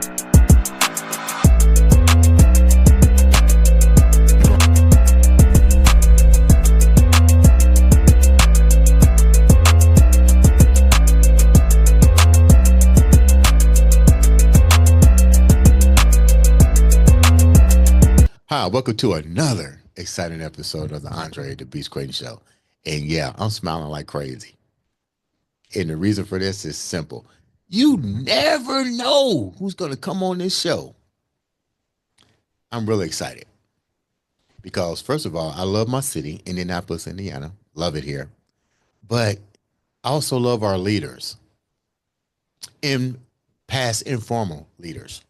Hi, welcome to another exciting episode of the Andre The Beast Crayton Show. And yeah, I'm smiling like crazy. And the reason for this is simple. You never know who's going to come on this show. I'm really excited because, first of all, I love my city, Indianapolis, Indiana. Love it here. But I also love our leaders and past informal leaders.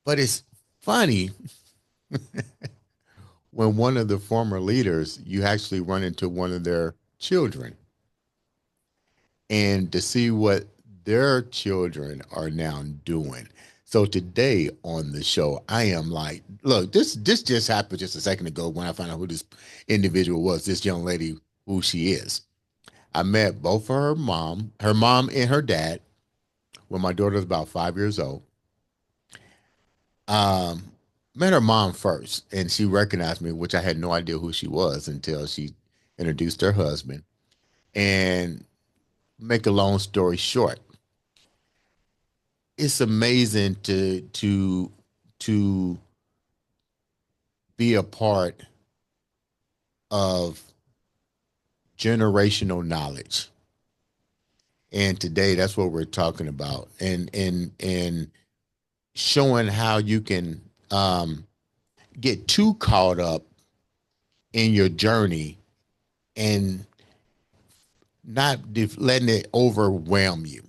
But it's funny when one of the former leaders, you actually run into one of their children and to see what their children are now doing. So today on the show, I am like, look, this just happened just a second ago when I found out who this individual was, this young lady, who she is. I met both of her mom and her dad when my daughter was about 5 years old. Um, Met her mom first, and she recognized me, which I had no idea who she was until she introduced her husband. And make a long story short, it's amazing to be a part of generational knowledge. And today that's what we're talking about. And showing how you can get too caught up in your journey and not letting it overwhelm you.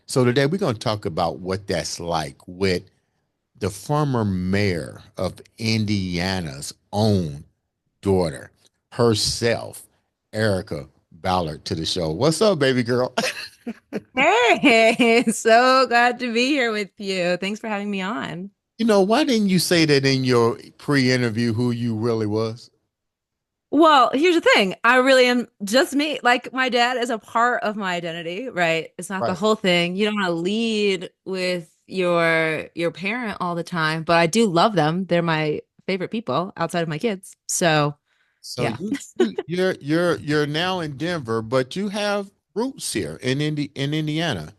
So today we're going to talk about what that's like with the former mayor of Indiana's own daughter, herself, Erica Ballard, to the show. What's up, baby girl? Hey, so glad to be here with you. Thanks for having me on. Why didn't you say that in your pre-interview who you really was? Well, here's the thing. I really am just me. Like my dad is a part of my identity, right? It's not the Right. whole thing. You don't want to lead with your parent all the time, but I do love them. They're my favorite people outside of my kids. So, So yeah. you're now in Denver, but you have roots here in Indiana.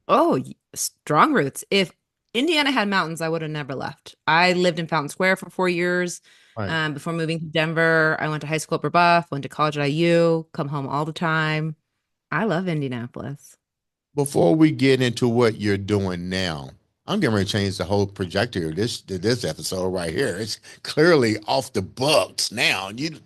Oh, strong roots. If Indiana had mountains, I would have never left. I lived in Fountain Square for 4 years Right. before moving to Denver. I went to high school at Brebeuf, went to college at IU, come home all the time. I love Indianapolis. Before we get into what you're doing now, I'm getting ready to change the whole trajectory of this episode right here. It's clearly off the books now. You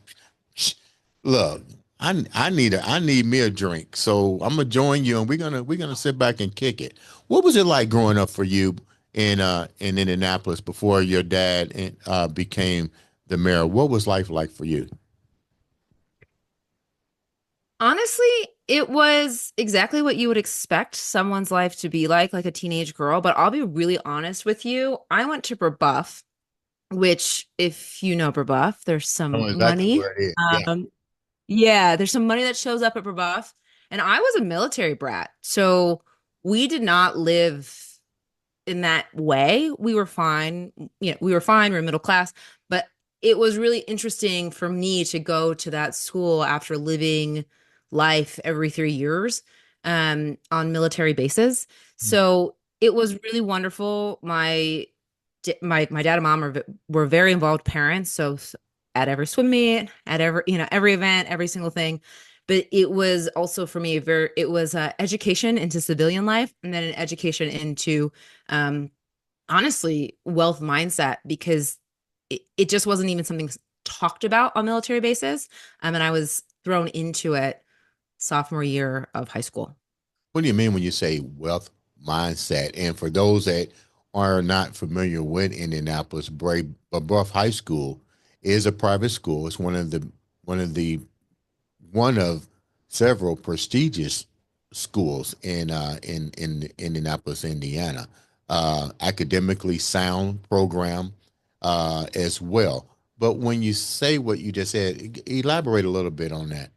look, I need me a drink, so I'm gonna join you, and we're gonna sit back and kick it. What was it like growing up for you in Indianapolis before your dad became the mayor? What was life like for you? Honestly, it was exactly what you would expect someone's life to be like a teenage girl. But I'll be really honest with you. I went to Brebeuf, which, if you know Brebeuf, there's I know some exactly money. where it is. Yeah. Um, Yeah, there's some money that shows up at Brebeuf. And I was a military brat. So we did not live in that way. We were fine. We were fine. We were middle class. But it was really interesting for me to go to that school after living life every 3 years on military bases. So it was really wonderful. My dad and mom were very involved parents. So at every swim meet, at every event, every single thing. But it was also for me it was education into civilian life and then an education into um, honestly wealth mindset because it just wasn't even something talked about on military bases. And I was thrown into it sophomore year of high school. What do you mean when you say wealth mindset? And for those that are not familiar with Indianapolis, Bruff High School is a private school. It's one of the one of several prestigious schools in Indianapolis, Indiana. Academically sound program as well. But when you say what you just said, elaborate a little bit on that.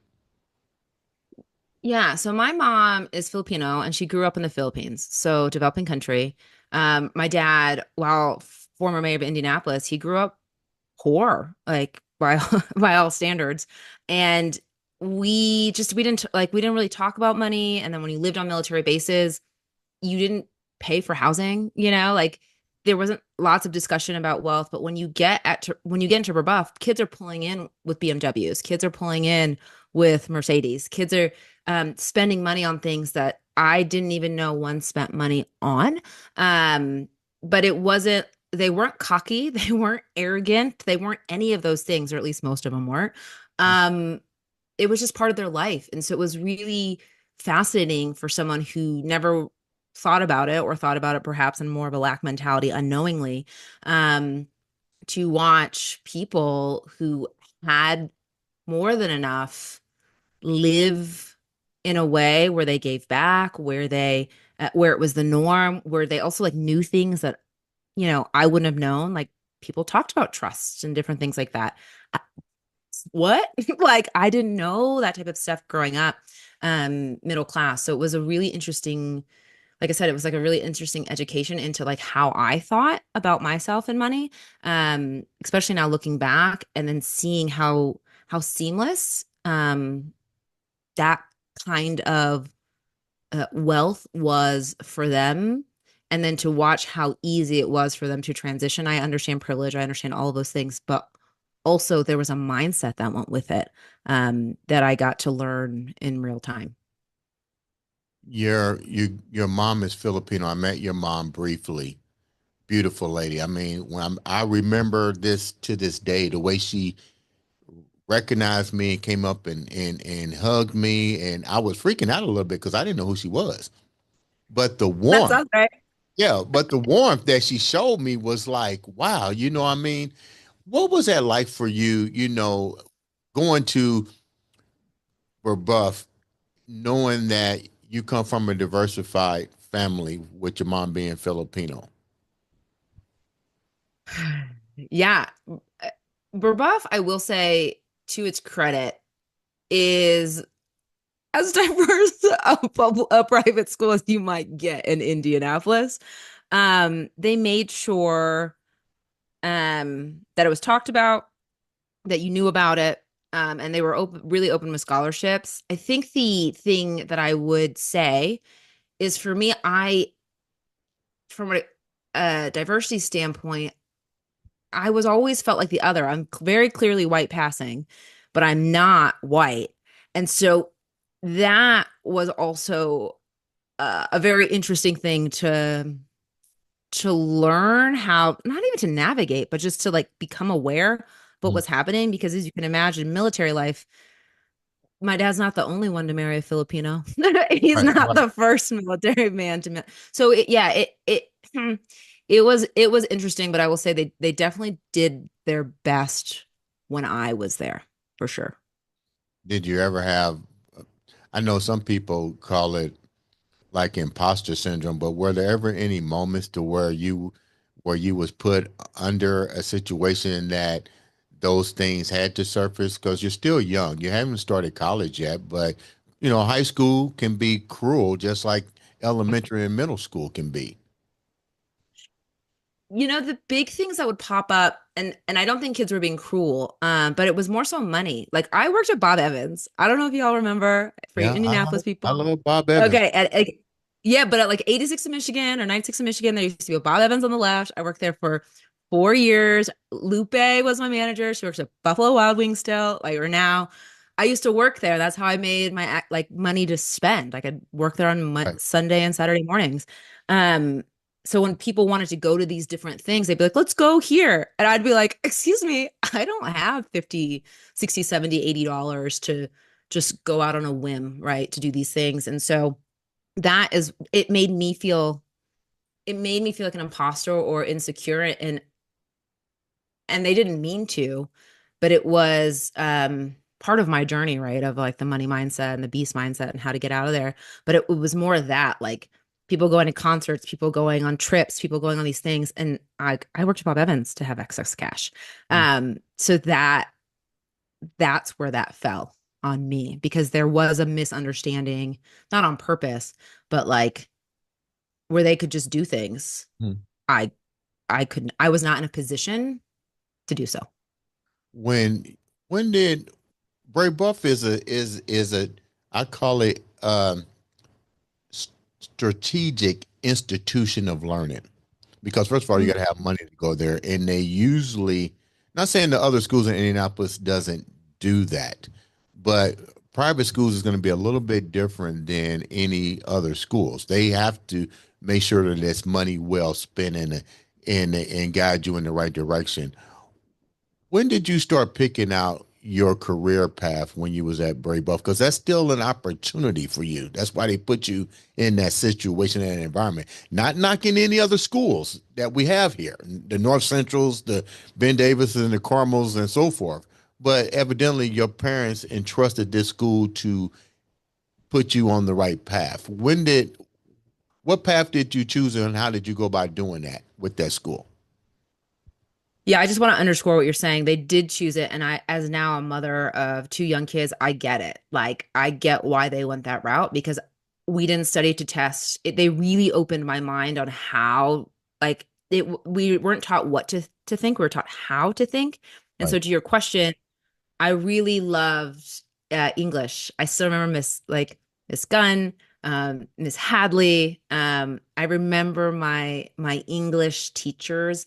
Yeah, so my mom is Filipino and she grew up in the Philippines, so developing country. My dad, while former mayor of Indianapolis, he grew up poor, like by by all standards. And we didn't really talk about money. And then when you lived on military bases, you didn't pay for housing, like there wasn't lots of discussion about wealth, but when you get into rebuff, kids are pulling in with BMWs, kids are pulling in with Mercedes, kids are spending money on things that I didn't even know one spent money on. But they weren't cocky, they weren't arrogant, they weren't any of those things, or at least most of them weren't. Um, it was just part of their life. And so it was really fascinating for someone who never thought about it or thought about it perhaps in more of a lack mentality unknowingly, um, to watch people who had more than enough live in a way where they gave back, where it was the norm, where they also like knew things that, I wouldn't have known. Like people talked about trust and different things like that. What? Like I didn't know that type of stuff growing up, middle class. So it was a really interesting, like I said, it was like a really interesting education into like how I thought about myself and money. Especially now looking back and then seeing how seamless that kind of wealth was for them. And then to watch how easy it was for them to transition. I understand privilege, I understand all of those things, but also there was a mindset that went with it, that I got to learn in real time. Your mom is Filipino. I met your mom briefly. Beautiful lady. I mean, I remember this to this day, the way she recognized me and came up and hugged me, and I was freaking out a little bit because I didn't know who she was. But the That warmth, sounds right. yeah, but the warmth that she showed me was like, wow, I mean, what was that like for you, going to Rebuff, knowing that you come from a diversified family with your mom being Filipino? Yeah. Burbuff, I will say, to its credit, is as diverse a private school as you might get in Indianapolis. They made sure that it was talked about, that you knew about it, and they were really open with scholarships. I think the thing that I would say is for me, from a diversity standpoint, I was always felt like the other. I'm very clearly white passing, but I'm not white. And so that was also a very interesting thing to learn how, not even to navigate, but just to like become aware of what Mm. was happening. Because as you can imagine, military life, my dad's not the only one to marry a Filipino. He's Right, not right. the first military man to marry. So it was interesting, but I will say they definitely did their best when I was there, for sure. Did you ever have, I know some people call it like imposter syndrome, but were there ever any moments to where you was put under a situation that those things had to surface? Because you're still young. You haven't started college yet, but high school can be cruel just like elementary and middle school can be. The big things that would pop up, and I don't think kids were being cruel, but it was more so money. Like I worked at Bob Evans. I don't know if y'all remember, for you Yeah, Indianapolis I people. love Bob Evans. Okay, yeah, but at like 86 in Michigan or 96 in Michigan, there used to be a Bob Evans on the left. I worked there for 4 years. Lupe was my manager. She works at Buffalo Wild Wings still, like or now. I used to work there. That's how I made my like money to spend. I could work there on Right. Sunday and Saturday mornings. Um, so when people wanted to go to these different things, they'd be like, let's go here. And I'd be like, excuse me, I don't have 50, 60, 70, $80 to just go out on a whim, right? To do these things. And so that is it made me feel like an imposter or insecure, and they didn't mean to, but it was part of my journey, right, of like the money mindset and the beast mindset and how to get out of there. But it was more of that, like people going to concerts, people going on trips, people going on these things, and I worked with Bob Evans to have excess cash. So that's where that fell. on me because there was a misunderstanding, not on purpose, but like where they could just do things. Hmm. I I couldn't, I was not in a position to do so. When when did Bray Buff is a I call it strategic institution of learning because first of all you got to have money to go there, and they usually, not saying the other schools in Indianapolis doesn't do that, but private schools is going to be a little bit different than any other schools. They have to make sure that it's money well spent and guide you in the right direction. When did you start picking out your career path when you was at Bray Buff? Because that's still an opportunity for you. That's why they put you in that situation and environment. Not knocking any other schools that we have here, the North Centrals, the Ben Davis and the Carmels and so forth. But evidently your parents entrusted this school to put you on the right path. What path did you choose and how did you go about doing that with that school? Yeah, I just want to underscore what you're saying. They did choose it. And I, as now a mother of two young kids, I get it. Like, I get why they went that route because we didn't study to test. They really opened my mind on how, like, we weren't taught what to think. We were taught how to think. And Right. so, to your question, I really loved English. I still remember Miss Gunn, Miss Hadley. I remember my English teachers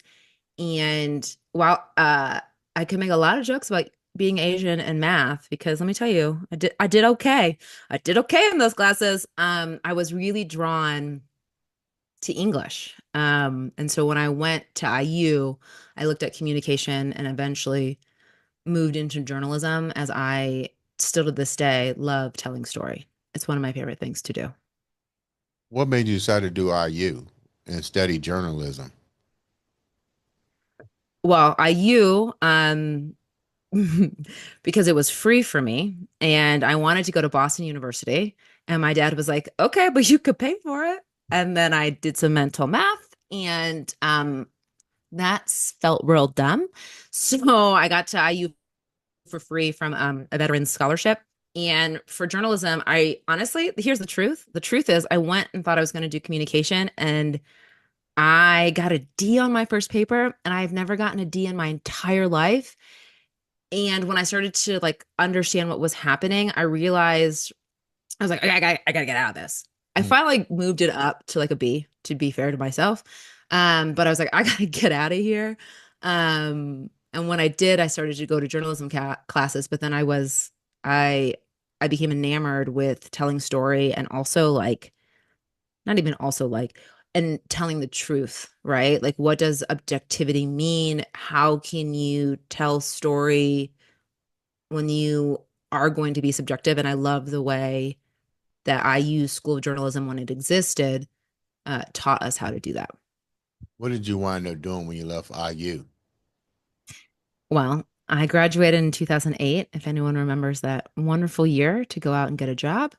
and while I could make a lot of jokes about being Asian and math, because let me tell you, I did okay. I did okay in those classes. I was really drawn to English. And so when I went to IU, I looked at communication and eventually moved into journalism as I still to this day love telling story. It's one of my favorite things to do. What made you decide to do IU and study journalism? Well, IU, because it was free for me and I wanted to go to Boston University. And my dad was like, okay, but you could pay for it. And then I did some mental math and that felt real dumb. So I got to IU for free from a veterans scholarship. And for journalism, I honestly, here's the truth. The truth is, I went and thought I was going to do communication and I got a D on my first paper, and I've never gotten a D in my entire life. And when I started to like understand what was happening, I realized I was like, I gotta get out of this. I Mm. finally moved it up to like a B to be fair to myself. But I was like, I gotta get out of here. And when I did, I started to go to journalism classes, but then I, I became enamored with telling story and also like, not even also like, and telling the truth, right? Like, what does objectivity mean? How can you tell story when you are going to be subjective? And I love the way that IU School of Journalism, when it existed, taught us how to do that. What did you wind up doing when you left IU? Well, I graduated in 2008, if anyone remembers that wonderful year to go out and get a job.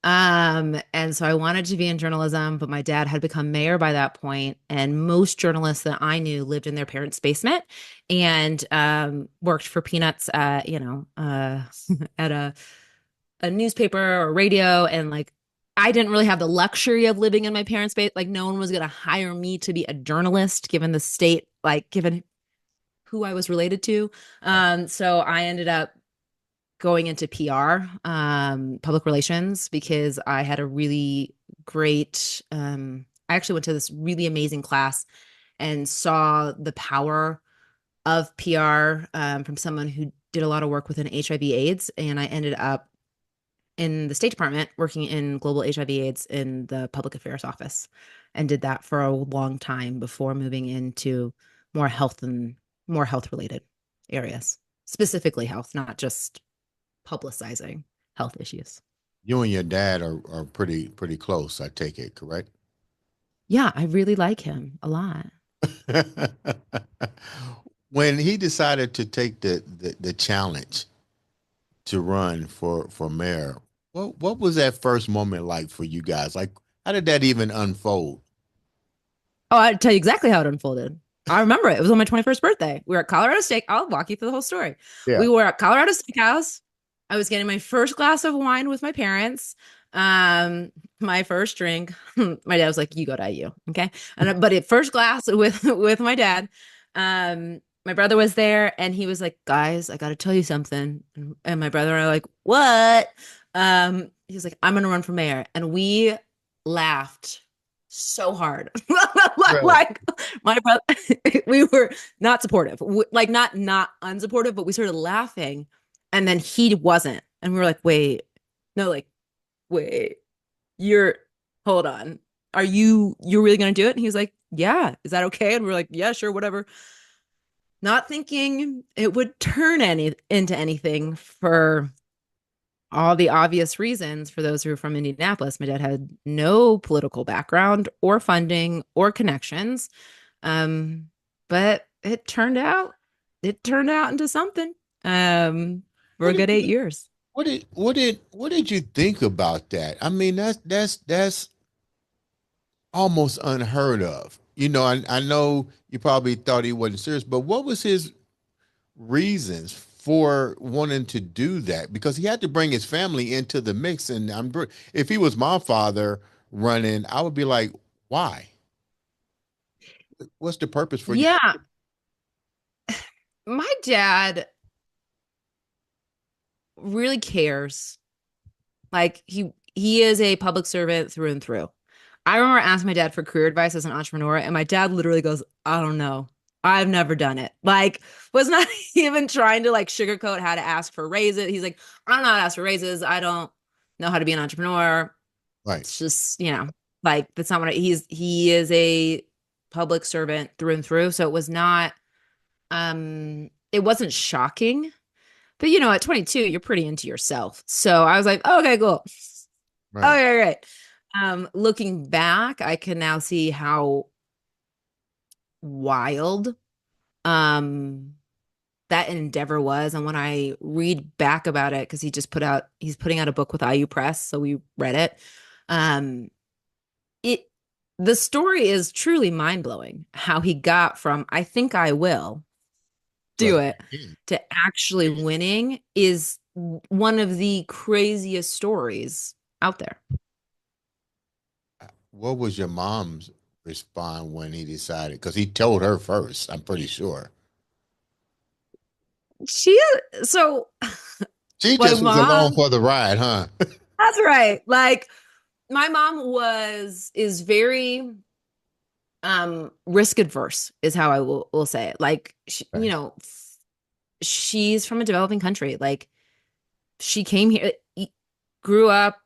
And so I wanted to be in journalism, but my dad had become mayor by that point, and most journalists that I knew lived in their parents' basement and worked for peanuts at, at a newspaper or radio. And like, I didn't really have the luxury of living in my parents' base. Like, no one was going to hire me to be a journalist, given the state, like, given who I was related to. So I ended up going into PR, public relations, because I had a really great, I actually went to this really amazing class and saw the power of PR from someone who did a lot of work within HIV AIDS. And I ended up in the State Department working in global HIV AIDS in the public affairs office and did that for a long time before moving into more health and more health related areas, specifically health, not just publicizing health issues. You and your dad are pretty close, I take it, correct? Yeah, I really like him a lot. When he decided to take the challenge to run for mayor, what was that first moment like for you guys? Like, how did that even unfold? Oh, I'll tell you exactly how it unfolded. I remember it. It was on my 21st birthday. We were at Colorado Steak. I'll walk you through the whole story. Yeah. We were at Colorado Steakhouse. I was getting my first glass of wine with my parents. Um, my first drink. My dad was like, "You go to IU, okay?" And but at first glass with my dad. My brother was there, and he was like, "Guys, I got to tell you something." And my brother and I were like, "What?" He was like, "I'm gonna run for mayor," and we laughed so hard. Really? Like my brother, we were not supportive, like not unsupportive, but we started laughing, and then he wasn't, and we were like, "Wait, no, like, wait, you're, hold on, are you're really gonna do it?" And he was like, "Yeah, is that okay?" And we're like, "Yeah, sure, whatever." Not thinking it would turn any into anything for all the obvious reasons. For those who are from Indianapolis, my dad had no political background or funding or connections. Um, but it turned out into something. For What a did good 8 years. what did you think about that? I mean, that's almost unheard of. I know you probably thought he wasn't serious, but what was his reasons for wanting to do that? Because he had to bring his family into the mix. And if he was my father running, I would be like, why? What's the purpose for you? Yeah, my dad really cares. Like he is a public servant through and through. I remember asking my dad for career advice as an entrepreneur, and my dad literally goes, "I don't know. I've never done it." Like, was not even trying to like sugarcoat how to ask for raises. He's like, "I don't know how to ask for raises. I don't know how to be an entrepreneur. Right. It's just, like that's not what he is a public servant through and through. So it wasn't shocking. But at 22, you're pretty into yourself. So I was like, oh, okay, cool. Right. Okay, great. Looking back, I can now see how wild um that endeavor was. And when I read back about it, because he's putting out a book with IU Press, so we read it. Um, it the story is truly mind-blowing how he got from "I think I will do But it" to actually winning is one of the craziest stories out there. what was your mom's response when he decided? Because he told her first, I'm pretty sure. She so She my just was along mom, for the ride, huh? that's right. Like my mom is very risk adverse is how I will say it. Like Okay. she's from a developing country. Like she came here, grew up,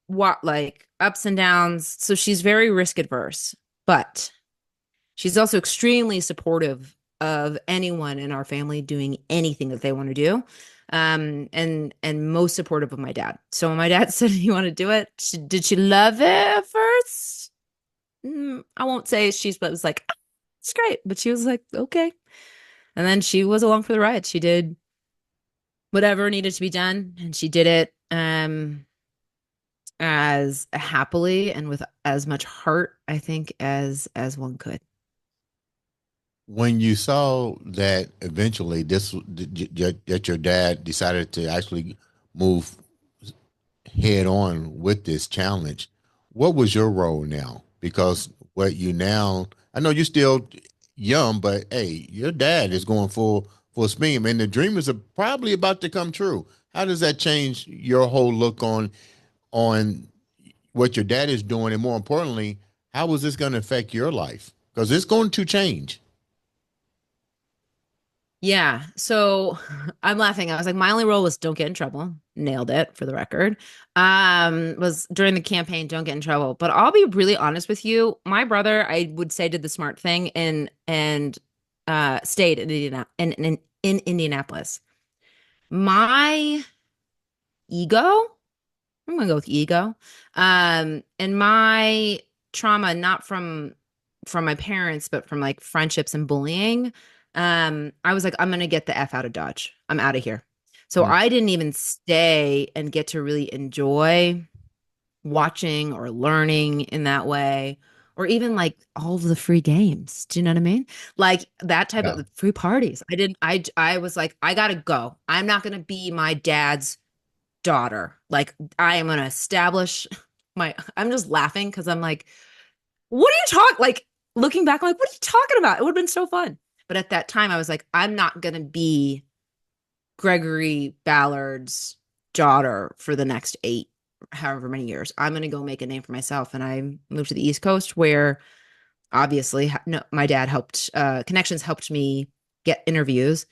what like ups and downs. So she's very risk adverse, but she's also extremely supportive of anyone in our family doing anything that they want to do. And most supportive of my dad. So when my dad said he wanted to do it, did she love it at first? I won't say but was like, "Ah, it's great." But she was like, okay. And then she was along for the ride. She did whatever needed to be done, and she did it as happily and with as much heart, I think, as one could. When you saw that eventually that your dad decided to actually move head on with this challenge, what was your role now? Because what you now, I know you're still young, but hey, your dad is going full steam, and the dream is probably about to come true. How does that change your whole look on what your dad is doing, and more importantly, how is this going to affect your life? Because it's going to change. Yeah. So I'm laughing. I was like, my only role was don't get in trouble. Nailed it for the record. Was during the campaign, don't get in trouble. But I'll be really honest with you. My brother, I would say, did the smart thing and stayed in Indianapolis. My ego, I'm gonna go with ego. And my trauma, not from my parents, but from like friendships and bullying. I was like, I'm gonna get the F out of Dodge. I'm out of here. So Mm. I didn't even stay and get to really enjoy watching or learning in that way, or even like all of the free games. Do you know what I mean? Like that type Yeah. of free parties. I didn't, I was like, I gotta go. I'm not gonna be my dad's daughter. Like I am gonna establish I'm just laughing because I'm like, what are you talking? Like looking back, I'm like, what are you talking about? It would have been so fun. But at that time, I was like, I'm not gonna be Gregory Ballard's daughter for the next however many years. I'm gonna go make a name for myself. And I moved to the East Coast where obviously no, my dad helped connections helped me get interviews.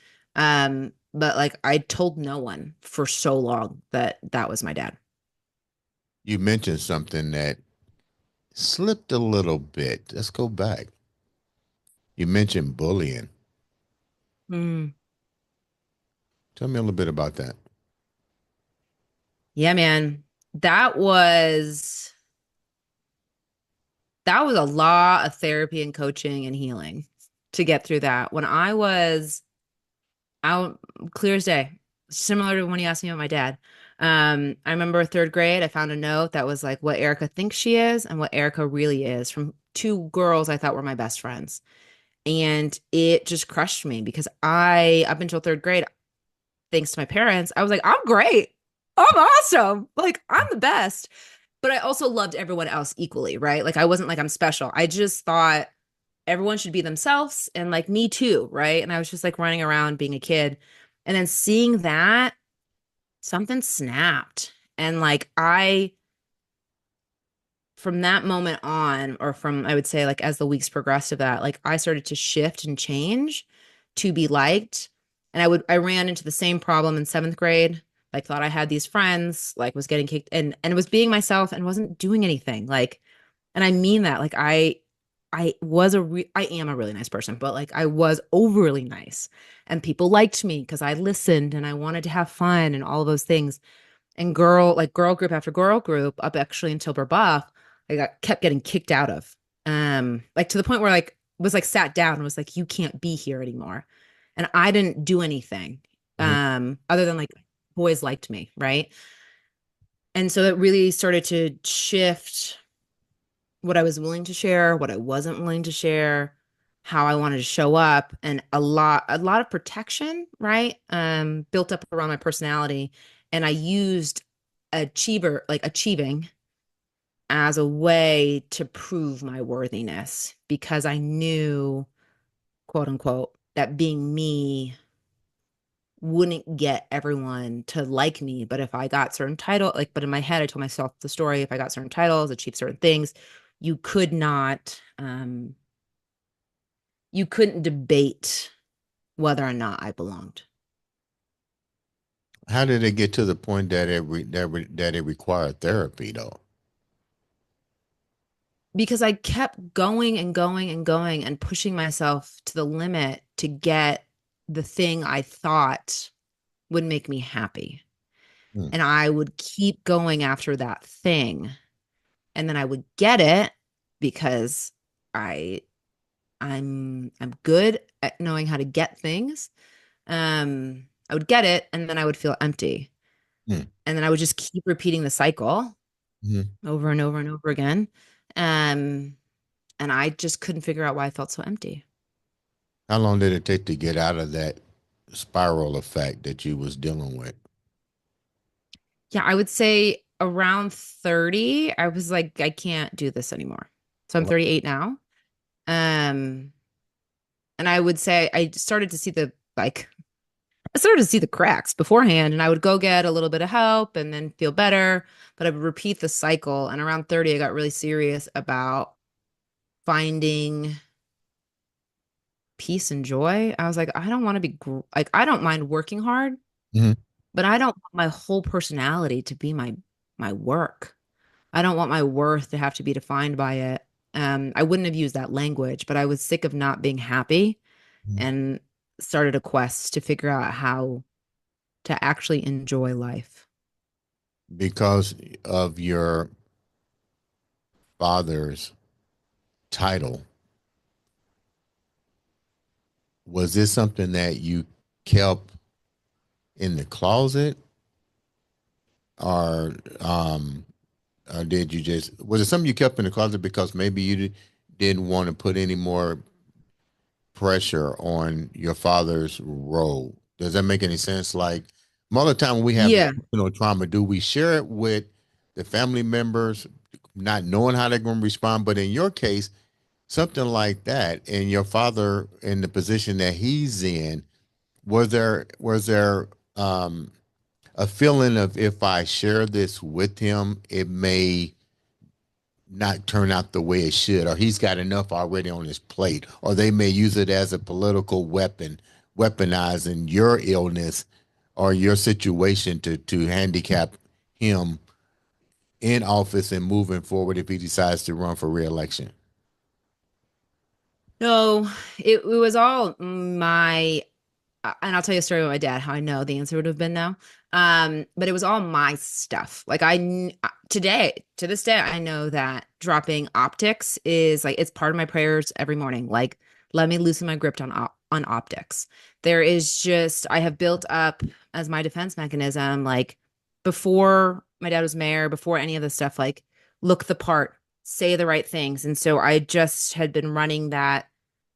But like I told no one for so long that that was my dad. You mentioned something that slipped a little bit. Let's go back. You mentioned bullying. Mm. Tell me a little bit about that. Yeah, man. That was a lot of therapy and coaching and healing to get through that. When I was out, clear as day, similar to when you asked me about my dad. I remember third grade, I found a note that was like what Erica thinks she is and what Erica really is from two girls I thought were my best friends. And it just crushed me because up until third grade, thanks to my parents, I was like, I'm great. I'm awesome. Like, I'm the best. But I also loved everyone else equally, right? Like, I wasn't like I'm special. I just thought everyone should be themselves and like me too, right? And I was just like running around being a kid. And then seeing that, something snapped. And like, from that moment on, or from I would say like as the weeks progressed of that, like I started to shift and change to be liked. And I ran into the same problem in seventh grade. Like thought I had these friends, like was getting kicked and was being myself and wasn't doing anything. Like, and I mean that. Like I am a really nice person, but like I was overly nice. And people liked me because I listened and I wanted to have fun and all of those things and girl group after girl group up actually until Buff, I got kept getting kicked out of. Like to the point where like was like sat down and was like, you can't be here anymore. And I didn't do anything Mhm. other than like boys liked me, right? And so that really started to shift what I was willing to share, what I wasn't willing to share, how I wanted to show up, and a lot of protection, right? Built up around my personality. And I used achieving as a way to prove my worthiness because I knew, quote unquote, that being me wouldn't get everyone to like me. But if I got certain title, like, but in my head, I told myself the story, if I got certain titles, achieved certain things, you could not, you couldn't debate whether or not I belonged How did it get to the point that that it required therapy though? because I kept going and going and going and pushing myself to the limit to get the thing I thought would make me happy. Hmm. And I would keep going after that thing. And then I would get it because I I'm good at knowing how to get things. I would get it and then I would feel empty. Hmm. And then I would just keep repeating the cycle Mhm. over and over and over again. Um, and I just couldn't figure out why I felt so empty. How long did it take to get out of that spiral effect that you was dealing with? Yeah, I would say around 30, I was like, I can't do this anymore. So I'm Well, 38 now. Um, and I would say I started to see I started to see the cracks beforehand, and I would go get a little bit of help and then feel better, but I would repeat the cycle. And around 30, I got really serious about finding peace and joy. I was like, I don't want to like, I don't mind working hard, mhm. but I don't want my whole personality to be my work. I don't want my worth to have to be defined by it. I wouldn't have used that language, but I was sick of not being happy Mhm. and started a quest to figure out how to actually enjoy life. Because of your father's title, was this something that you kept in the closet, or or did you just was it something you kept in the closet because maybe you didn't want to put any more pressure on your father's role? Does that make any sense? Like, Most of the time when we have Yeah. trauma, do we share it with the family members, not knowing how they're going to respond? But in your case, something like that, and your father in the position that he's in, was there a feeling of, if I share this with him, it may not turn out the way it should, or he's got enough already on his plate, or they may use it as a political weapon, weaponizing your illness or your situation to handicap him in office and moving forward if he decides to run for reelection? No, it was all my and I'll tell you a story about my dad, how I know the answer would have been no. But it was all my stuff. Like today, to this day, I know that dropping optics is like it's part of my prayers every morning. Like, let me loosen my grip on optics. There is just I have built up as my defense mechanism, like before my dad was mayor, before any of this stuff, like look the part, say the right things. And so I just had been running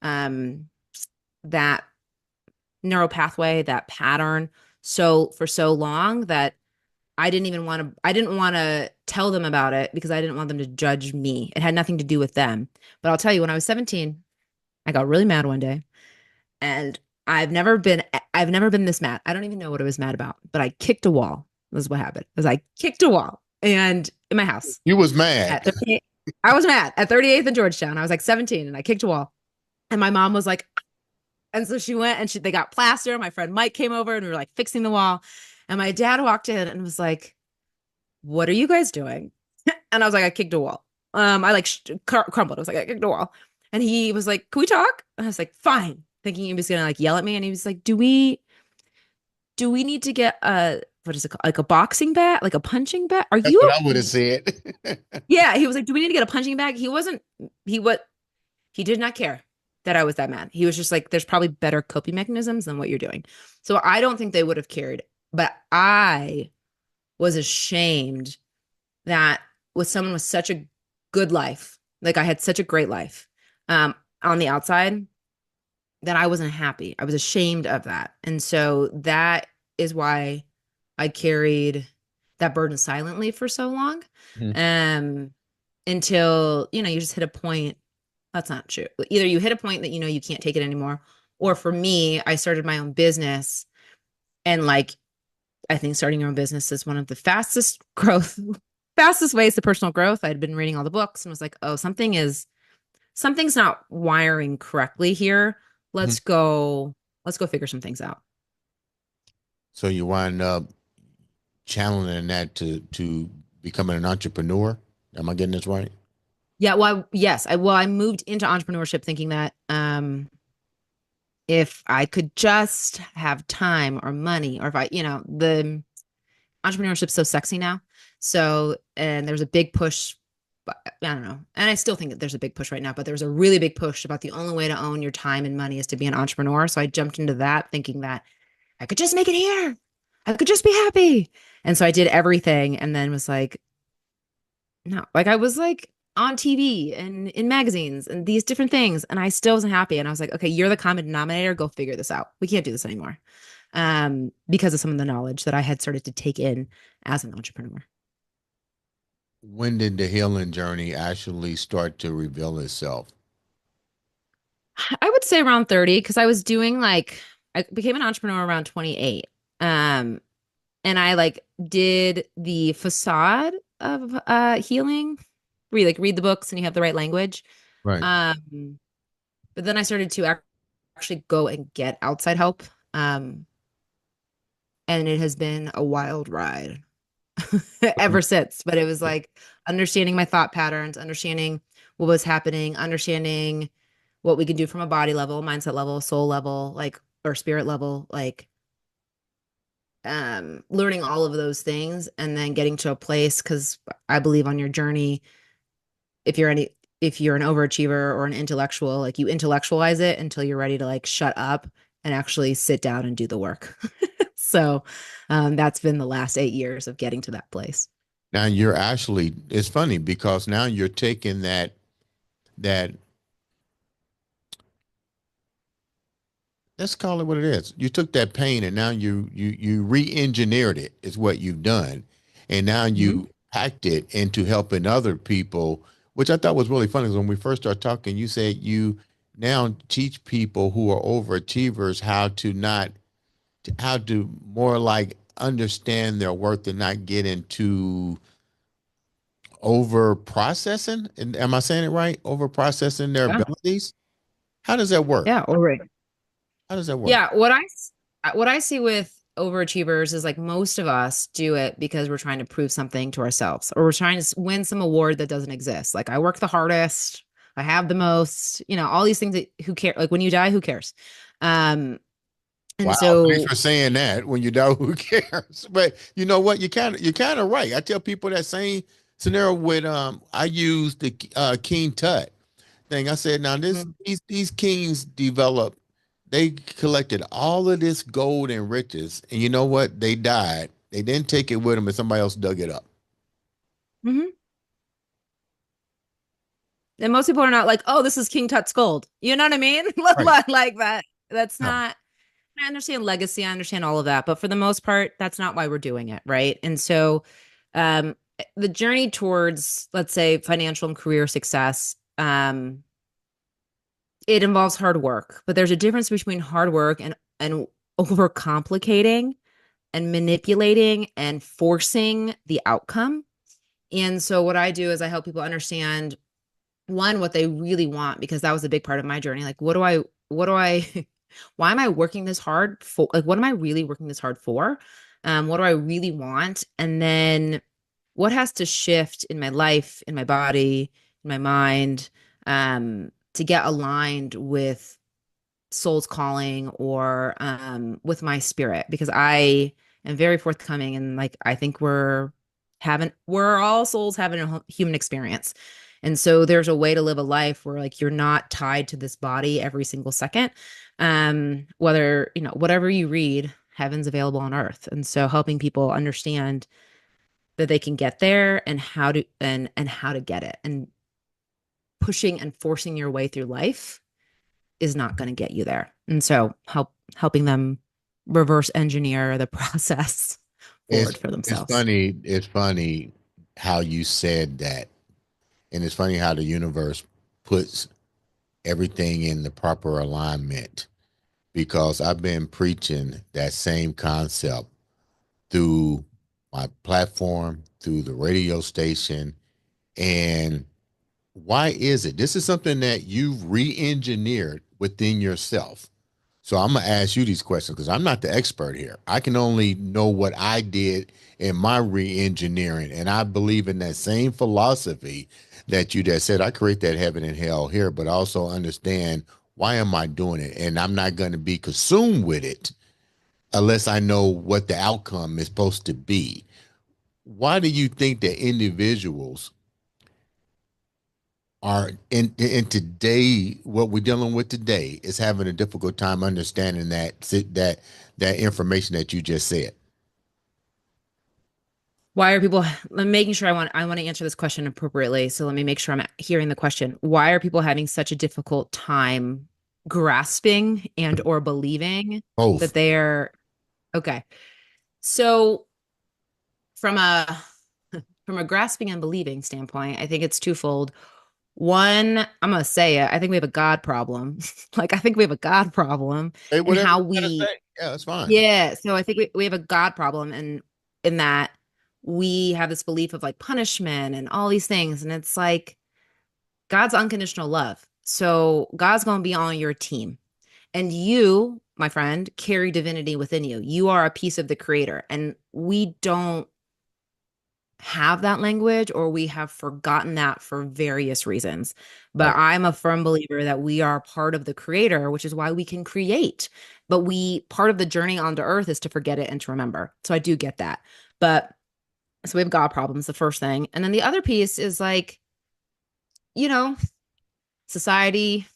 um that neural pathway, that pattern, so for so long that I didn't want to tell them about it because I didn't want them to judge me. It had nothing to do with them. But I'll tell you, when I was 17, I got really mad one day, and I've never been this mad. I don't even know what I was mad about, but I kicked a wall. This is what happened. Was I kicked a wall and in my house You was mad. at 38. I was mad at 38th in Georgetown. I was like 17 and I kicked a wall. And my mom was like, and so she went and they got plaster. My friend Mike came over and we were like fixing the wall. And my dad walked in and was like, "What are you guys doing?" And I was like, "I kicked a wall." I like crumbled. I was like, "I kicked a wall." And he was like, "Can we talk?" And I was like, "Fine," thinking he was gonna like yell at me. And he was like, "Do we need to get a what is it called? Like a boxing bat, like a punching bag? Are That's you?" what I would have said. Yeah, he was like, "Do we need to get a punching bag?" He wasn't. He did not care that I was that mad. He was just like, there's probably better coping mechanisms than what you're doing. So I don't think they would have cared. But I was ashamed that with someone with such a good life, like I had such a great life on the outside, that I wasn't happy. I was ashamed of that. And so that is why I carried that burden silently for so long. Mhm. Um, until, you just hit a point. That's not true. Either you hit a point that you can't take it anymore, or for me, I started my own business, and like I think starting your own business is one of the fastest ways to personal growth. I'd been reading all the books and was like, "Oh, something's not wiring correctly here. Mhm. Let's go figure some things out." So you wind up channeling that to becoming an entrepreneur. Am I getting this right? Yeah, well, yes, I moved into entrepreneurship thinking that if I could just have time or money, or if the entrepreneurship's so sexy now. So, and there's a big push. I don't know. And I still think that there's a big push right now, but there was a really big push about the only way to own your time and money is to be an entrepreneur. So I jumped into that thinking that I could just make it here. I could just be happy. And so I did everything and then was like, no, like I was like on TV and in magazines and these different things. And I still wasn't happy. And I was like, okay, you're the common denominator. Go figure this out. We can't do this anymore. Because of some of the knowledge that I had started to take in as an entrepreneur. When did the healing journey actually start to reveal itself? I would say around 30 because I became an entrepreneur around 28. Um, and I like did the facade of healing where you like read the books and you have the right language. Right. Um, but then I started to actually go and get outside help. Um, and it has been a wild ride ever since. But it was like understanding my thought patterns, understanding what was happening, understanding what we can do from a body level, mindset level, soul level, like or spirit level, like learning all of those things and then getting to a place because I believe on your journey, if you're any if you're an overachiever or an intellectual, like you intellectualize it until you're ready to like shut up and actually sit down and do the work. So that's been the last 8 years of getting to that place. Now you're actually, it's funny because now you're taking that let's call it what it is. You took that pain and now you re-engineered it is what you've done. And now Mhm. you packed it into helping other people, which I thought was really funny. 'Cause when we first started talking, you said you now teach people who are overachievers how to not how to more like understand their worth and not get into over processing. And am I saying it right? Over processing their Yeah. abilities. How does that work? Yeah. All right. How does that work? Yeah. What I see with overachievers is like most of us do it because we're trying to prove something to ourselves or we're trying to win some award that doesn't exist. Like I work the hardest, I have the most, all these things that who care, like when you die, who cares? Um, and Wow, thanks so for saying that. When you know, who cares? But you know what? You're kind of right. I tell people that same scenario with I use the King Tut thing. I said, now this Mhm. these kings developed, they collected all of this gold and riches, and you know what? They died. They didn't take it with them, and somebody else dug it up. Mhm. And most people are not like, oh, this is King Tut's gold. You know what I mean? Right. Like that. That's No. not, I understand legacy, I understand all of that, but for the most part, that's not why we're doing it, right? And so, um, the journey towards, let's say, financial and career success, it involves hard work, but there's a difference between hard work and overcomplicating and manipulating and forcing the outcome. And so, what I do is I help people understand one what they really want because that was a big part of my journey. Like, what do I why am I working this hard for? Like, what am I really working this hard for? What do I really want? And then what has to shift in my life, in my body, in my mind, to get aligned with soul's calling or with my spirit? Because I am very forthcoming and like I think we're all souls having a human experience. And so there's a way to live a life where like you're not tied to this body every single second. Whether, whatever you read, heaven's available on earth. And so helping people understand that they can get there and how to get it and pushing and forcing your way through life is not going to get you there. And so helping them reverse engineer the process It's forward for it's themselves. funny. It's funny how you said that, and it's funny how the universe puts everything in the proper alignment because I've been preaching that same concept through my platform, through the radio station. And why is it? This is something that you've re engineered within yourself. So I'm gonna ask you these questions because I'm not the expert here. I can only know what I did in my re-engineering, and I believe in that same philosophy that you just said. I create that heaven and hell here, but also understand why am I doing it, and I'm not going to be consumed with it unless I know what the outcome is supposed to be. Why do you think that individuals are in today what we're dealing with today is having a difficult time understanding that information that you just said? Why are people I'm making sure I want to answer this question appropriately. So let me make sure I'm hearing the question. Why are people having such a difficult time grasping and or believing Both. that they're okay? So from a from a grasping and believing standpoint, I think it's twofold. One, I'm gonna say it. I think we have a God problem. Like I think we have a God problem Say and whatever how you gotta we say. Yeah, that's fine. yeah. So I think we have a God problem and in that we have this belief of like punishment and all these things. And it's like God's unconditional love. So God's gonna be on your team. And you, my friend, carry divinity within you. You are a piece of the creator. And we don't have that language or we have forgotten that for various reasons. But Right. I'm a firm believer that we are part of the creator, which is why we can create. But part of the journey onto earth is to forget it and to remember. So I do get that. But so we have God problems, the first thing. And then the other piece is like, you know, society,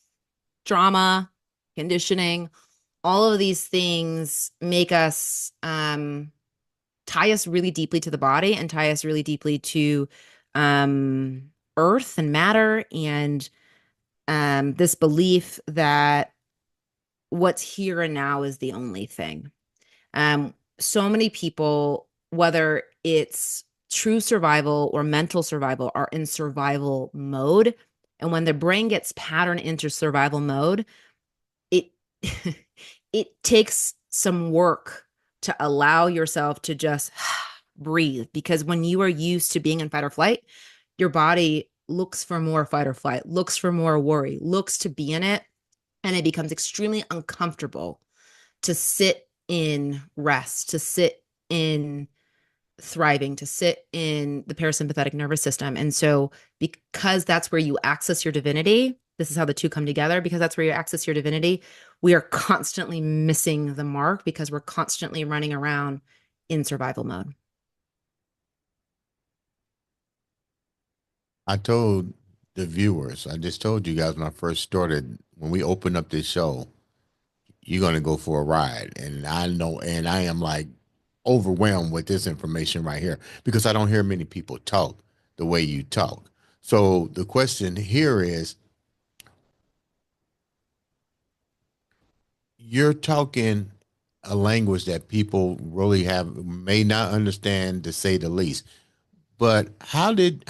drama, conditioning, all of these things make us tie us really deeply to the body and tie us really deeply to earth and matter and this belief that what's here and now is the only thing. So many people, whether it's true survival or mental survival, are in survival mode. And when the brain gets patterned into survival mode, it it takes some work to allow yourself to just breathe, because when you are used to being in fight or flight, your body looks for more fight or flight, looks for more worry, looks to be in it, and it becomes extremely uncomfortable to sit in rest, to sit in thriving, to sit in the parasympathetic nervous system. And so, because that's where you access your divinity, this is how the two come together. Because that's where you access your divinity, we are constantly missing the mark because we're constantly running around in survival mode. I told the viewers, I just told you guys when I first started, when we opened up this show, you're going to go for a ride. And I know, and I am like overwhelmed with this information right here because I don't hear many people talk the way you talk. So the question here is, you're talking a language that people really have may not understand, to say the least. But how did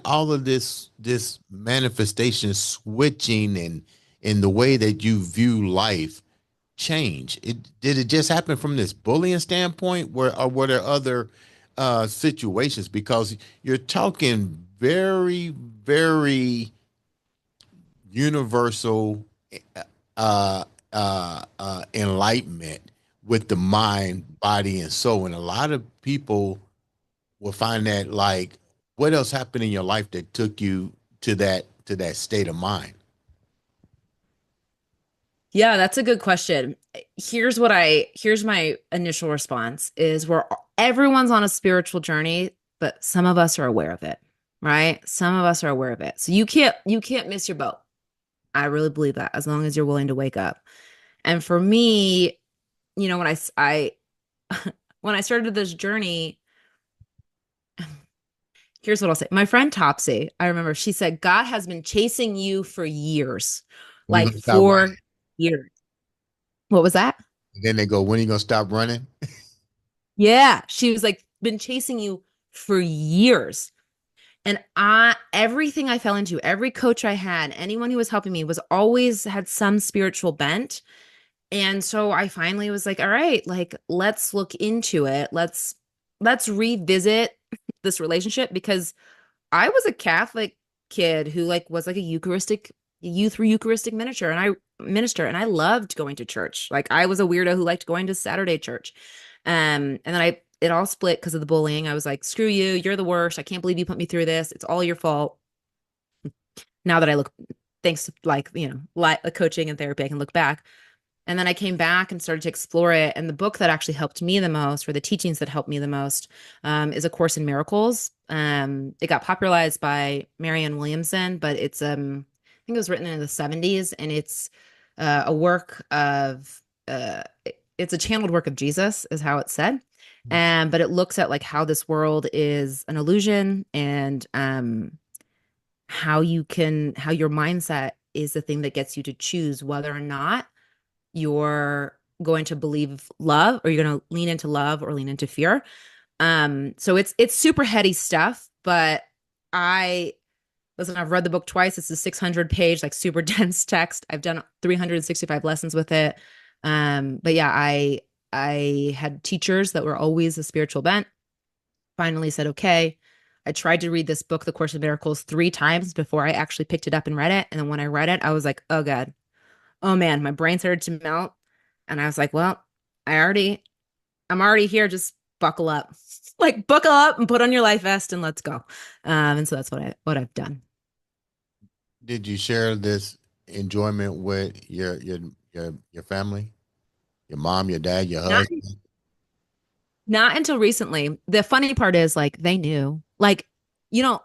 all of this manifestation switching and in the way that you view life change? Did it just happen from this bullying standpoint, where or were there other situations? Because you're talking very universal enlightenment with the mind, body, and soul, and a lot of people will find that like, what else happened in your life that took you to that state of mind? Yeah, that's a good question. Here's my initial response is we're everyone's on a spiritual journey, but some of us are aware of it, right? Some of us are aware of it. So you can't miss your boat. I really believe that, as long as you're willing to wake up. And for me, when I when I started this journey, here's what I'll say. My friend Topsy, I remember she said, God has been chasing you for years, When you like gonna stop running? 4 years. What was that? And then they go, when are you gonna stop running? Yeah. She was like, been chasing you for years. And everything I fell into, every coach I had, anyone who was helping me was always had some spiritual bent. And so I finally was like, all right, like let's look into it. Let's revisit this relationship, because I was a Catholic kid who like was like a Eucharistic Eucharistic minister, and I loved going to church. Like I was a weirdo who liked going to Saturday church. And then it all split because of the bullying. I was like, screw you, you're the worst. I can't believe you put me through this. It's all your fault. Now that I look, thanks to like, coaching and therapy, I can look back. And then I came back and started to explore it. And the book that actually helped me the most, or the teachings that helped me the most, is A Course in Miracles. It got popularized by Marianne Williamson, but I think it was written in the 70s, and it's a work of, it's a channeled work of Jesus, is how it's said. But it looks at like how this world is an illusion, and how your mindset is the thing that gets you to choose whether or not you're going to believe love, or you're going to lean into love or lean into fear. So it's super heady stuff, but I listen, I've read the book twice. It's a 600 page, like super dense text. I've done 365 lessons with it. But yeah, I had teachers that were always a spiritual bent. Finally said, okay. I tried to read this book, The Course of Miracles, 3 times before I actually picked it up and read it. And then when I read it, I was like, oh God, oh man, my brain started to melt. And I was like, well, I'm already here. Just buckle up. Like buckle up and put on your life vest and let's go. And so that's what I've done. Did you share this enjoyment with your family, your mom, your dad, your Not husband? not until recently. The funny part is like they knew. Like, you know,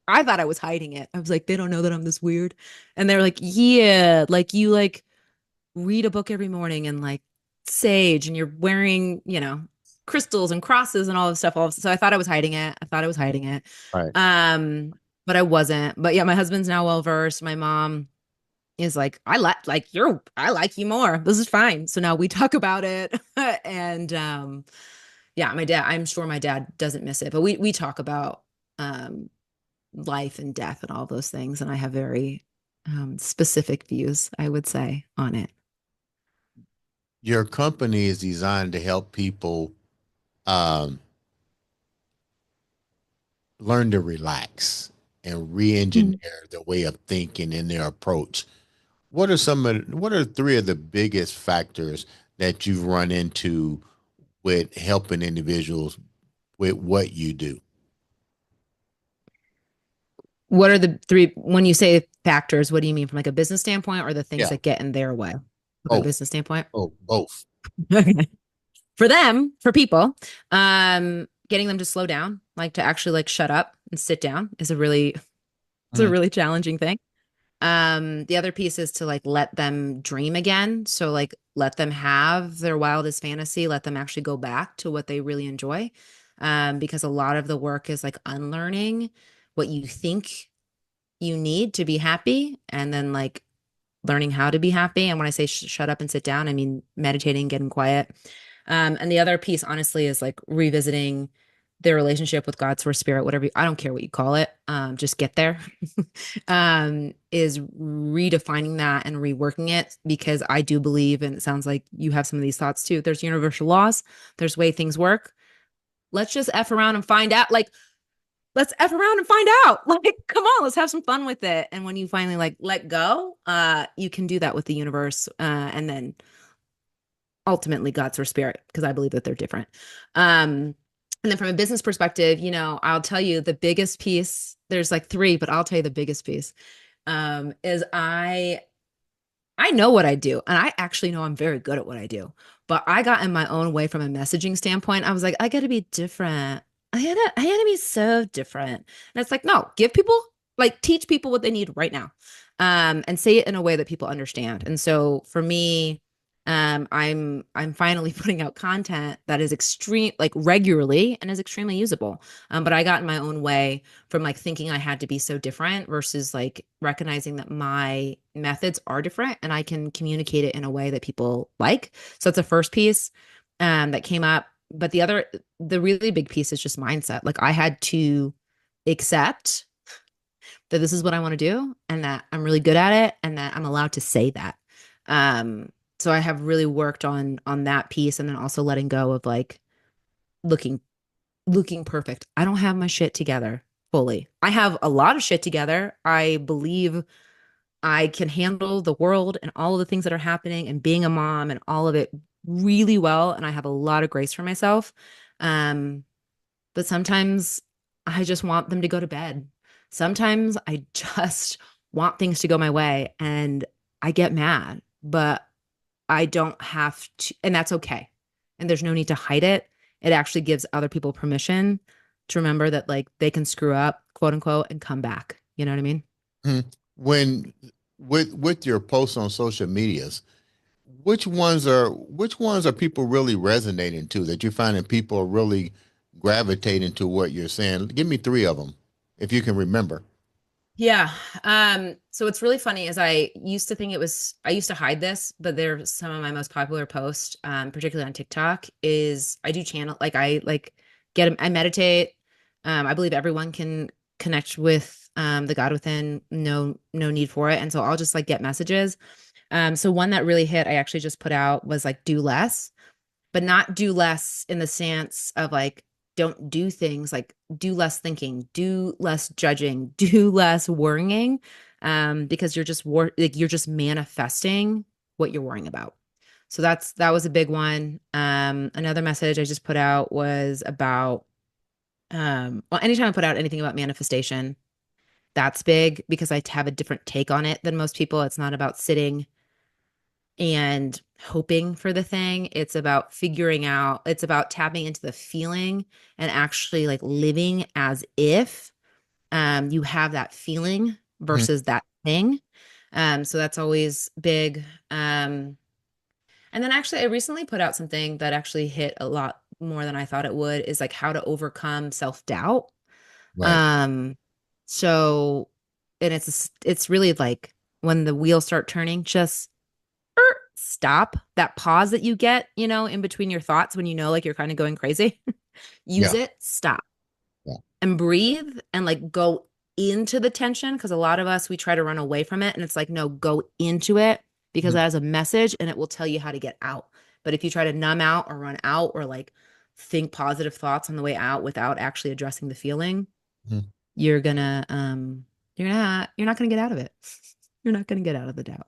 I thought I was hiding it. I was like, they don't know that I'm this weird. And they're like, yeah, like you like read a book every morning and like sage, and you're wearing, crystals and crosses and all this stuff. So I thought I was hiding it. I thought I was hiding it. Right. Um, but I wasn't. But yeah, my husband's now well versed. My mom, is like, I like you more. This is fine. So now we talk about it. And yeah, I'm sure my dad doesn't miss it, but we talk about um life and death and all those things. And I have very specific views, I would say, on it. Your company is designed to help people um, learn to relax and re-engineer Mhm. their way of thinking and their approach. What are three of the biggest factors that you've run into with helping individuals with what you do? What are the three, when you say factors, what do you mean from like a business standpoint or the things Yeah, that get in their way? Okay, both. business standpoint. Oh, both. Okay. For them, for people, getting them to slow down, like to actually like shut up and sit down is a really, it's a Mm, really challenging thing. The other piece is to like let them dream again. So like let them have their wildest fantasy, let them actually go back to what they really enjoy. Because a lot of the work is like unlearning what you think you need to be happy and then like learning how to be happy. And when I say shut up and sit down, I mean meditating, getting quiet. And the other piece, honestly, is like revisiting their relationship with God, source, spirit, whatever. I don't care what you call it. Just get there. Is redefining that and reworking it because I do believe, and it sounds like you have some of these thoughts too. There's universal laws. There's way things work. Let's just f around and find out. Like let's f around and find out. Like, come on, let's have some fun with it. And when you finally like let go, you can do that with the universe, and then ultimately God's or spirit, because I believe that they're different. And then from a business perspective, I'll tell you the biggest piece. There's like three, but I'll tell you the biggest piece. Is I know what I do, and I actually know I'm very good at what I do. But I got in my own way from a messaging standpoint. I was like, I got to be different. I gotta be so different. And it's like, no, give people, like, teach people what they need right now, and say it in a way that people understand. And so for me, I'm finally putting out content that is extreme, like regularly, and is extremely usable. But I got in my own way from like thinking I had to be so different versus like recognizing that my methods are different and I can communicate it in a way that people like. So that's the first piece that came up. But the really big piece is just mindset. Like I had to accept that this is what I want to do and that I'm really good at it and that I'm allowed to say that. Um, so I have really worked on that piece and then also letting go of like looking looking perfect. I don't have my shit together fully. I have a lot of shit together. I believe I can handle the world and all of the things that are happening and being a mom and all of it really well. And I have a lot of grace for myself. Um, but sometimes I just want them to go to bed. Sometimes I just want things to go my way and I get mad, but I don't have to, and that's okay. And there's no need to hide it. It actually gives other people permission to remember that like they can screw up, quote unquote, and come back. You know what I mean? mm. When with your posts on social medias, which ones are people really resonating to that you're finding people are really gravitating to what you're saying? Give me three of them if you can remember. Yeah. So what's really funny is I used to hide this, but they're some of my most popular posts, particularly on TikTok, is I do channel like I meditate. I believe everyone can connect with the God within, no need for it. And so I'll just like get messages. So one that really hit, I actually just put out was like do less, but not do less in the sense of like don't do things like do less thinking, do less judging, do less worrying, because like you're just manifesting what you're worrying about. So that was a big one. Another message I just put out was about well, anytime I put out anything about manifestation, that's big because I have a different take on it than most people. It's not about sitting and hoping for the thing. It's about tapping into the feeling and actually like living as if you have that feeling Mhm. versus that thing. So that's always big. And then actually I recently put out something that actually hit a lot more than I thought it would is like how to overcome self-doubt. Right. Um, so and it's really like when the wheels start turning, just stop. That pause that you get, in between your thoughts when like you're kind of going crazy. Use Yeah. it, stop Yeah. and breathe and like go into the tension, because a lot of us we try to run away from it, and it's like, no, go into it, because Mhm. that has a message and it will tell you how to get out. But if you try to numb out or run out or like think positive thoughts on the way out without actually addressing the feeling, Mhm. you're gonna you're not gonna get out of it. You're not gonna get out of the doubt.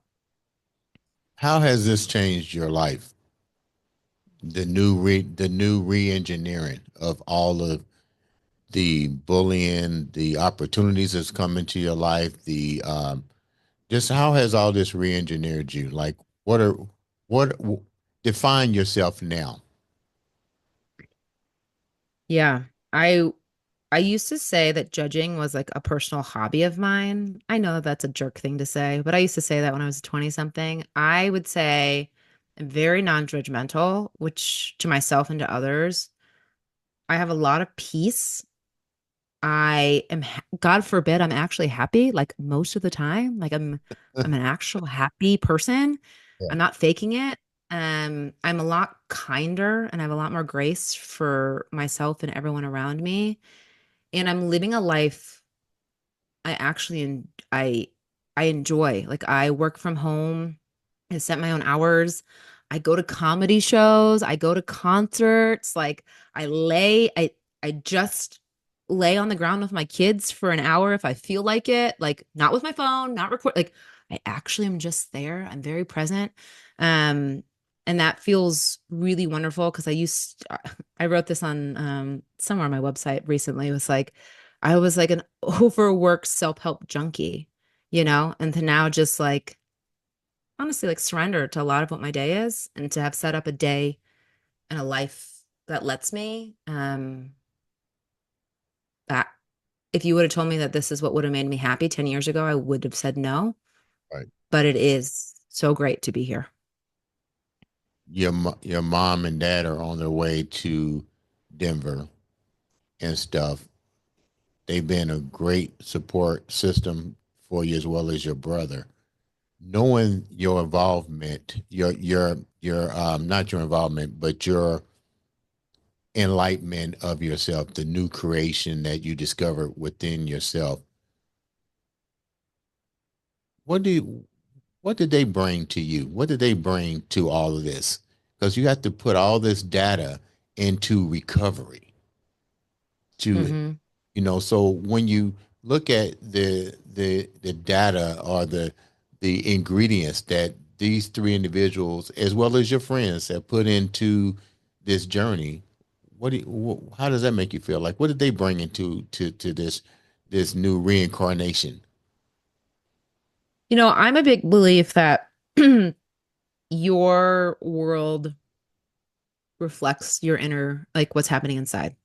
How has this changed your life? The new re-engineering of all of the bullying, the opportunities that's come into your life, the just how has all this re-engineered you? Like, what are what define yourself now? Yeah. I I used to say that judging was like a personal hobby of mine. I know that's a jerk thing to say, but I used to say that when I was 20 something. I would say I'm very non-judgmental, which to myself and to others, I have a lot of peace. God forbid, I'm actually happy like most of the time. Like I'm an actual happy person. Yeah. I'm not faking it. I'm a lot kinder and I have a lot more grace for myself and everyone around me. And I'm living a life I actually I enjoy. Like I work from home. I set my own hours. I go to comedy shows. I go to concerts. Like I just lay on the ground with my kids for an hour if I feel like it. Like not with my phone, not record. Like I actually am just there. I'm very present. Um, and that feels really wonderful because I wrote this on somewhere on my website recently. It was like I was like an overworked self-help junkie, and to now just like honestly like surrender to a lot of what my day is, and to have set up a day and a life that lets me that if you would have told me that this is what would have made me happy 10 years ago, I would have said no, Right. but it is so great to be here. Your mom and dad are on their way to Denver and stuff. They've been a great support system for you as well as your brother. Knowing your involvement, your not your involvement, but your enlightenment of yourself, the new creation that you discovered within yourself. What do you, what did they bring to you? What did they bring to all of this? Because you have to put all this data into recovery to Hmm. so when you look at the data or the ingredients that these three individuals as well as your friends have put into this journey, how does that make you feel? Like what did they bring into to this new reincarnation? I'm a big belief that your world reflects your inner, like what's happening inside.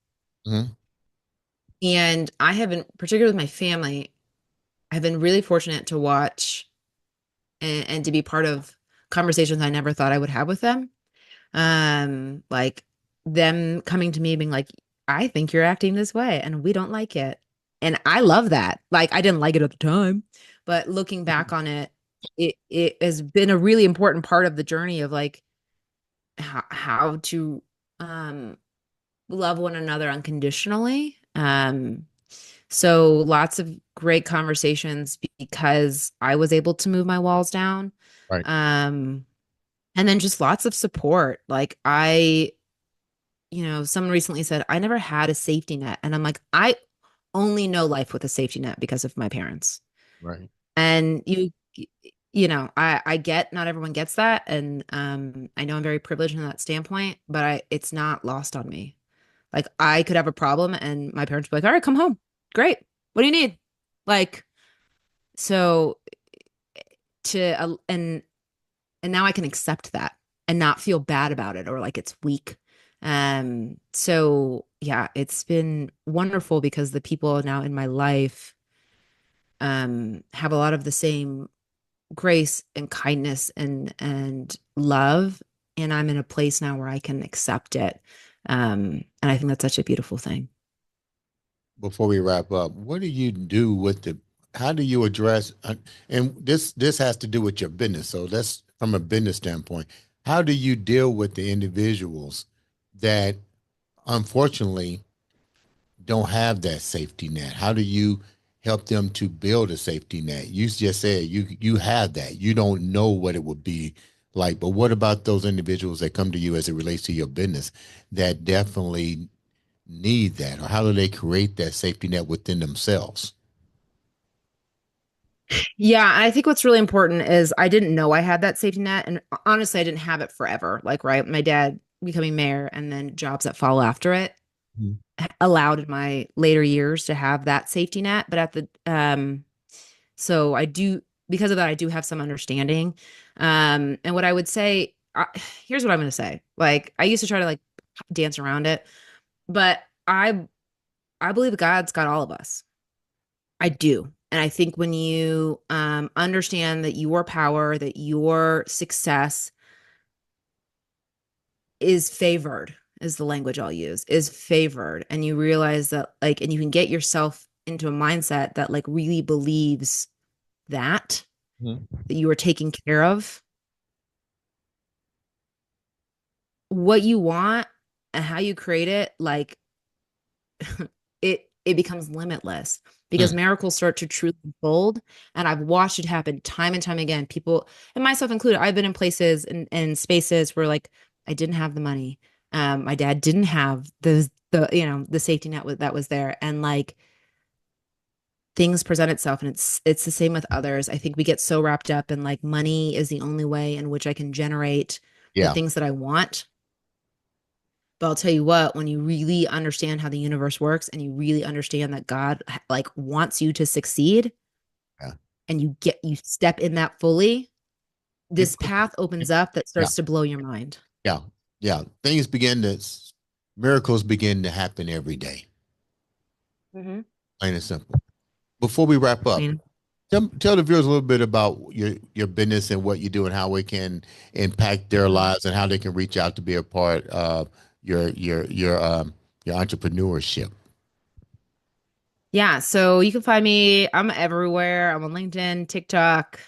Hmm. And I have been, particularly with my family, I've been really fortunate to watch and to be part of conversations I never thought I would have with them. Like them coming to me being like, I think you're acting this way and we don't like it. And I love that. Like I didn't like it at the time, but looking back on it, it has been a really important part of the journey of like how to um love one another unconditionally. So lots of great conversations because I was able to move my walls down. Right. Um, and then just lots of support. Like someone recently said, I never had a safety net. And I'm like, I only know life with a safety net because of my parents. Right. And I get not everyone gets that. And I know I'm very privileged in that standpoint, but it's not lost on me. Like I could have a problem and my parents would be like, all right, come home. Great. What do you need? Like, so and now I can accept that and not feel bad about it or like it's weak. So yeah, it's been wonderful because the people now in my life have a lot of the same grace and kindness and love. And I'm in a place now where I can accept it. And I think that's such a beautiful thing. Before we wrap up, what do you do with how do you address, and this has to do with your business. So that's from a business standpoint. How do you deal with the individuals that unfortunately don't have that safety net? How do you help them to build a safety net? You just said you have that. You don't know what it would be like, but what about those individuals that come to you as it relates to your business that definitely need that, or how do they create that safety net within themselves? Yeah, I think what's really important is I didn't know I had that safety net. And honestly, I didn't have it forever. Like, right, my dad becoming mayor and then jobs that follow after it Mhm. allowed in my later years to have that safety net. But at the so I do, because of that, I do have some understanding. And what I would say, here's what I'm going to say. Like, I used to try to like dance around it, but I believe God's got all of us. I do. And I think when you understand that your power, that your success is favored, is the language I'll use, is favored. And you realize that, like, and you can get yourself into a mindset that, like, really believes that, Mhm. that you are taken care of, what you want and how you create it, like, it becomes limitless because Mm. miracles start to truly unfold. And I've watched it happen time and time again. People, and myself included, I've been in places and spaces where like I didn't have the money. My dad didn't have the safety net that was there, and like things present itself, and it's the same with others. I think we get so wrapped up in like money is the only way in which I can generate the Yeah, things that I want. But I'll tell you what, when you really understand how the universe works and you really understand that God like wants you to succeed yeah. and you step in that fully, It this puts, path opens up that yeah, starts to blow your mind. yeah, yeah. Things begin to, miracles begin to happen every day, Mm-hmm. plain and simple. Before we wrap up, Plain. tell the viewers a little bit about your business and what you do and how it can impact their Mhm. lives and how they can reach out to be a part of your entrepreneurship. Yeah, so you can find me. I'm everywhere. I'm on LinkedIn, TikTok,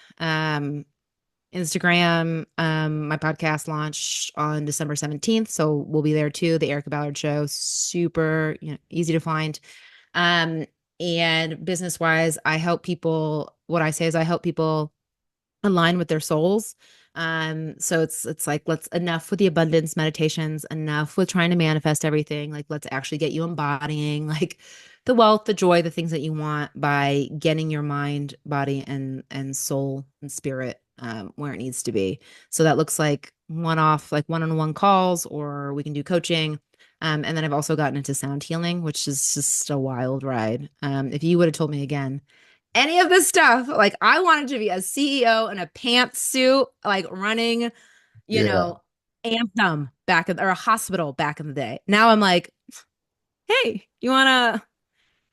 Instagram. My podcast launched on December 17th, so we'll be there too. The Erica Ballard Show, super, easy to find. Um, and business wise, I help people. What I say is I help people align with their souls. So it's like let's enough with the abundance meditations, enough with trying to manifest everything. Like let's actually get you embodying like the wealth, the joy, the things that you want by getting your mind, body, and soul and spirit where it needs to be. So that looks like one-off, like one-on-one calls, or we can do coaching. And then I've also gotten into sound healing, which is just a wild ride. If you would have told me again any of this stuff. Like I wanted to be a CEO in a pantsuit, like running, you Yeah, know, Anthem or a hospital back in the day. Now I'm like, hey, you wanna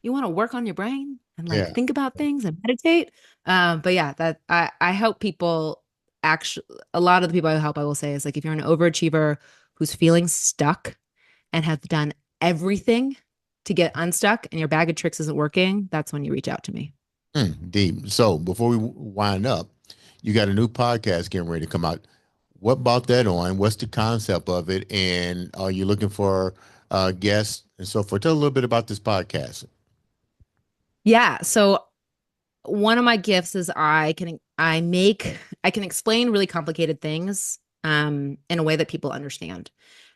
work on your brain and like yeah. think about things and meditate. But yeah, that I help people actually. A lot of the people I help, I will say, is like if you're an overachiever who's feeling stuck and have done everything to get unstuck and your bag of tricks isn't working, that's when you reach out to me. Deep. So before we wind up, you got a new podcast getting ready to come out. What brought that on? What's the concept of it? And are you looking for guests and so forth? Tell a little bit about this podcast. Yeah. So one of my gifts is I can explain really complicated things in a way that people understand.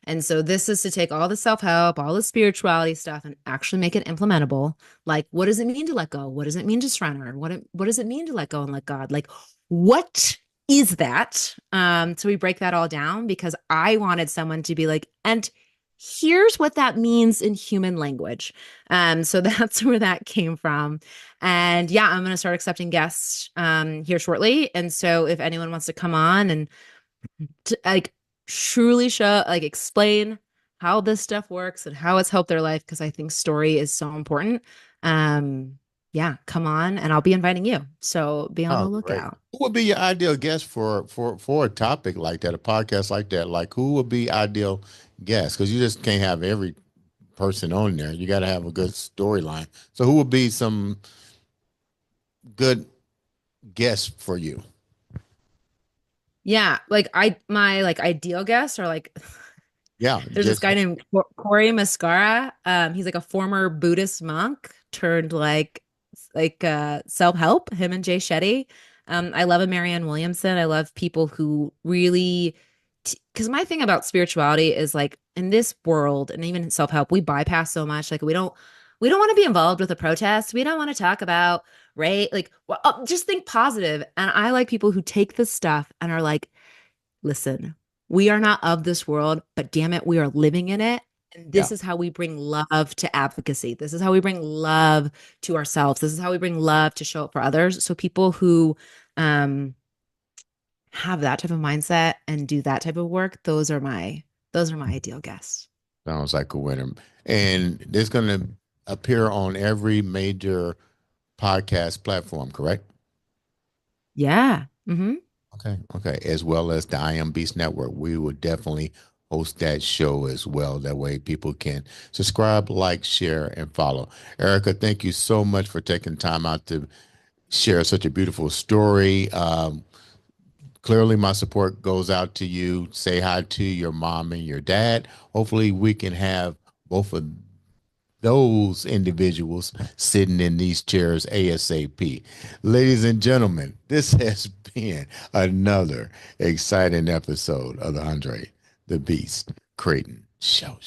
And so this is to take all the self-help, all the spirituality stuff and actually make it implementable. Like what does it mean to let go? What does it mean to surrender? What does it mean to let go and let God? Like what is that? So we break that all down because I wanted someone to be like, and here's what that means in human language. So that's where that came from. And yeah, I'm going to start accepting guests here shortly. And so if anyone wants to come on and like truly show, like explain how this stuff works and how it's helped their life, because I think story is so important. Um, yeah, come on, and I'll be inviting you. So be on Oh, the great. lookout. Who would be your ideal guest for a topic like that, a podcast like that? Like who would be ideal guest? Because you just can't have every person on there. You got to have a good storyline. So who would be some good guest for you. Yeah, like my like ideal guests are like Yeah, there's this just guy named Corey Mascara. He's like a former Buddhist monk turned self-help, him and Jay Shetty. I love a Marianne Williamson. I love people who really because my thing about spirituality is like in this world and even self-help, we bypass so much. Like we don't want to be involved with a protest. We don't want to talk about like well, just think positive. And I like people who take this stuff and are like, listen, we are not of this world, but damn it, we are living in it. And yeah. this is how we bring love to advocacy. This is how we bring love to ourselves. This is how we bring love to show up for others. So people who um have that type of mindset and do that type of work, those are my ideal guests. Sounds like a winner. And it's going to appear on every major podcast platform, correct? Yeah. Hmm. Okay. Okay. As well as the I Am Beast Network. We will definitely host that show as well. That way people can subscribe, like, share, and follow. Erica, thank you so much for taking time out to share such a beautiful story. Clearly, my support goes out to you. Say hi to your mom and your dad. Hopefully, we can have both of those individuals sitting in these chairs ASAP. Ladies and gentlemen, this has been another exciting episode of the Andre the Beast Crayton Show.